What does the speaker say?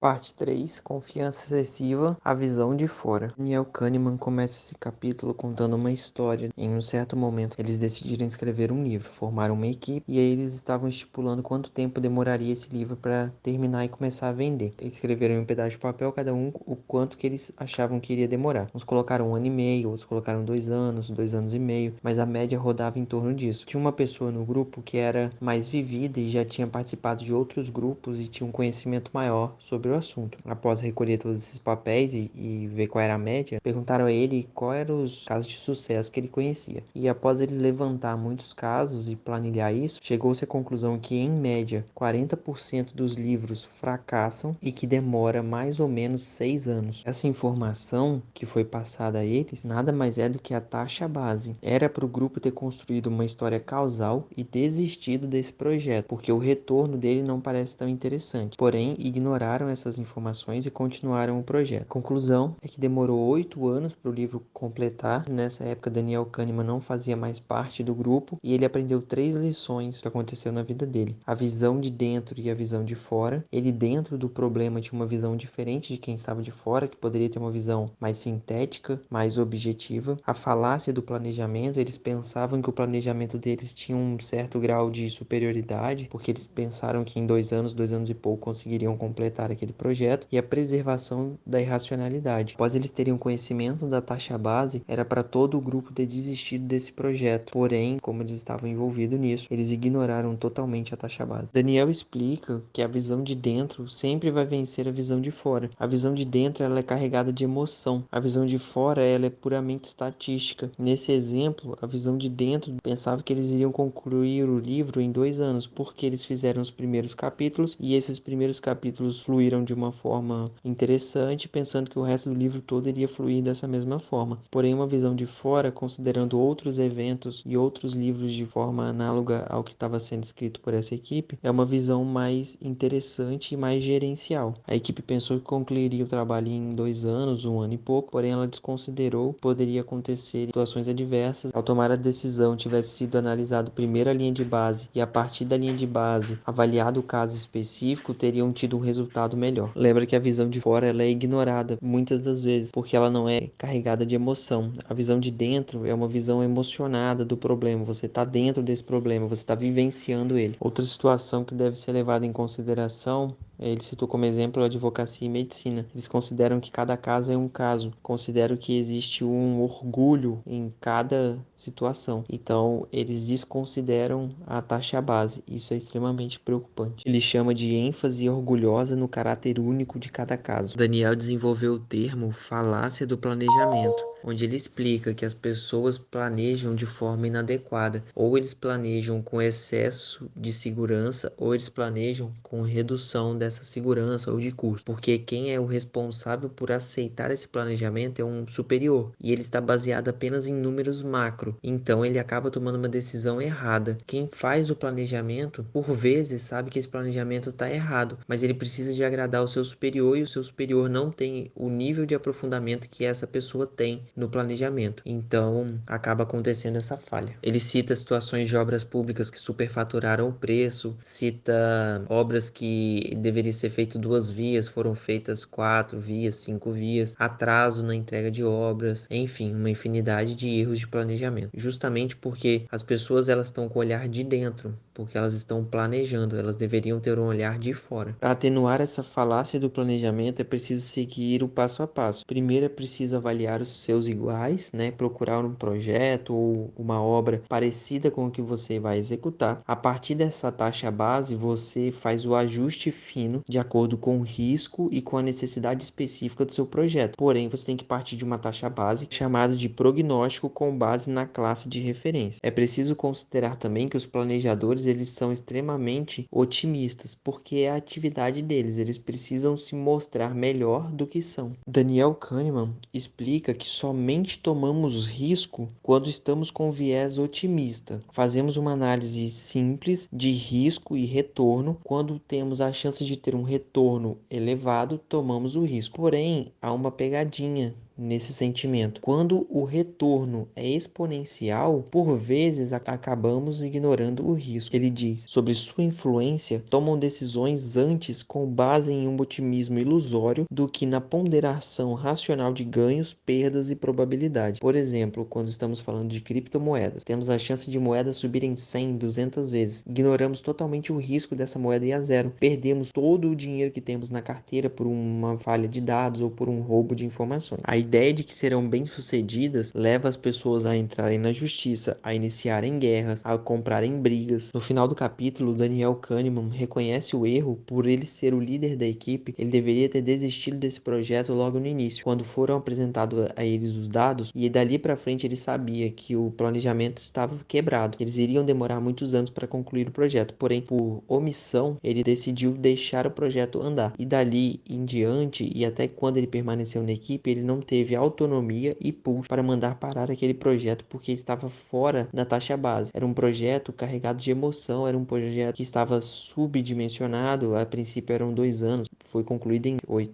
Parte 3: Confiança excessiva, a visão de fora. Daniel Kahneman começa esse capítulo contando uma história. Em um certo momento, eles decidiram escrever um livro, formaram uma equipe e aí eles estavam estipulando quanto tempo demoraria esse livro para terminar e começar a vender. Eles escreveram em um pedaço de papel, cada um o quanto que eles achavam que iria demorar. Uns colocaram 1 ano e meio, outros colocaram 2 anos, 2 anos e meio, mas a média rodava em torno disso. Tinha uma pessoa no grupo que era mais vivida e já tinha participado de outros grupos e tinha um conhecimento maior sobre o assunto. Após recolher todos esses papéis e ver qual era a média, perguntaram a ele quais eram os casos de sucesso que ele conhecia. E após ele levantar muitos casos e planilhar isso, chegou-se à conclusão que, em média, 40% dos livros fracassam e que demora mais ou menos 6 anos. Essa informação que foi passada a eles nada mais é do que a taxa base. Era para o grupo ter construído uma história causal e desistido desse projeto, porque o retorno dele não parece tão interessante. Porém, ignoraram essas informações e continuaram o projeto. A conclusão é que demorou 8 anos para o livro completar. Nessa época, Daniel Kahneman não fazia mais parte do grupo e ele aprendeu 3 lições que aconteceu na vida dele: a visão de dentro e a visão de fora. Ele, dentro do problema, tinha uma visão diferente de quem estava de fora, que poderia ter uma visão mais sintética, mais objetiva. A falácia do planejamento: eles pensavam que o planejamento deles tinha um certo grau de superioridade, porque eles pensaram que em 2 anos e pouco conseguiriam completar aquele projeto. E a preservação da irracionalidade: após eles terem o conhecimento da taxa base, era para todo o grupo ter desistido desse projeto. Porém, como eles estavam envolvidos nisso, eles ignoraram totalmente a taxa base. Daniel explica que a visão de dentro sempre vai vencer a visão de fora. A visão de dentro, ela é carregada de emoção. A visão de fora, ela é puramente estatística. Nesse exemplo, a visão de dentro pensava que eles iriam concluir o livro em 2 anos, porque eles fizeram os primeiros capítulos e esses primeiros capítulos fluíram de uma forma interessante, pensando que o resto do livro todo iria fluir dessa mesma forma. Porém, uma visão de fora, considerando outros eventos e outros livros de forma análoga ao que estava sendo escrito por essa equipe, é uma visão mais interessante e mais gerencial. A equipe pensou que concluiria o trabalho em 2 anos, 1 ano e pouco, porém ela desconsiderou que poderia acontecer situações adversas. Ao tomar a decisão, tivesse sido analisado primeiro a linha de base e a partir da linha de base avaliado o caso específico, teriam tido um resultado melhor. Lembra que a visão de fora, ela é ignorada muitas das vezes, porque ela não é carregada de emoção. A visão de dentro é uma visão emocionada do problema. Você está dentro desse problema, você está vivenciando ele. Outra situação que deve ser levada em consideração, ele citou como exemplo a advocacia e medicina. Eles consideram que cada caso é um caso. Consideram que existe um orgulho em cada situação. Então, eles desconsideram a taxa base. Isso é extremamente preocupante. Ele chama de ênfase orgulhosa no caráter único de cada caso. Daniel desenvolveu o termo falácia do planejamento, onde ele explica que as pessoas planejam de forma inadequada, ou eles planejam com excesso de segurança, ou eles planejam com redução dessa segurança ou de custo, porque quem é o responsável por aceitar esse planejamento é um superior, e ele está baseado apenas em números macro, então ele acaba tomando uma decisão errada. Quem faz o planejamento, por vezes, sabe que esse planejamento está errado, mas ele precisa de agradar o seu superior, e o seu superior não tem o nível de aprofundamento que essa pessoa tem no planejamento. Então, acaba acontecendo essa falha. Ele cita situações de obras públicas que superfaturaram o preço, cita obras que deveria ser feito 2 vias, foram feitas 4 vias, 5 vias, atraso na entrega de obras, enfim, uma infinidade de erros de planejamento. Justamente porque as pessoas, elas estão com o olhar de dentro, porque elas estão planejando, elas deveriam ter um olhar de fora. Para atenuar essa falácia do planejamento, é preciso seguir o passo a passo. Primeiro, é preciso avaliar os seus iguais, né? Procurar um projeto ou uma obra parecida com o que você vai executar. A partir dessa taxa base, você faz o ajuste fino de acordo com o risco e com a necessidade específica do seu projeto. Porém, você tem que partir de uma taxa base chamada de prognóstico com base na classe de referência. É preciso considerar também que os planejadores, eles são extremamente otimistas, porque é a atividade deles, eles precisam se mostrar melhor do que são. Daniel Kahneman explica que somente tomamos risco quando estamos com viés otimista. Fazemos uma análise simples de risco e retorno. Quando temos a chance de ter um retorno elevado, tomamos o risco. Porém, há uma pegadinha nesse sentimento. Quando o retorno é exponencial, por vezes acabamos ignorando o risco. Ele diz, sobre sua influência, tomam decisões antes com base em um otimismo ilusório do que na ponderação racional de ganhos, perdas e probabilidade. Por exemplo, quando estamos falando de criptomoedas, temos a chance de moedas subirem 100, 200 vezes. Ignoramos totalmente o risco dessa moeda ir a zero. Perdemos todo o dinheiro que temos na carteira por uma falha de dados ou por um roubo de informações. A ideia de que serão bem-sucedidas leva as pessoas a entrarem na justiça, a iniciarem guerras, a comprarem brigas. No final do capítulo, Daniel Kahneman reconhece o erro por ele ser o líder da equipe. Ele deveria ter desistido desse projeto logo no início, quando foram apresentados a eles os dados, e dali para frente ele sabia que o planejamento estava quebrado. Eles iriam demorar muitos anos para concluir o projeto, porém, por omissão, ele decidiu deixar o projeto andar. E dali em diante, e até quando ele permaneceu na equipe, ele não teve autonomia e pulso para mandar parar aquele projeto, porque estava fora da taxa base. Era um projeto carregado de emoção, era um projeto que estava subdimensionado. A princípio eram 2 anos, foi concluído em 8.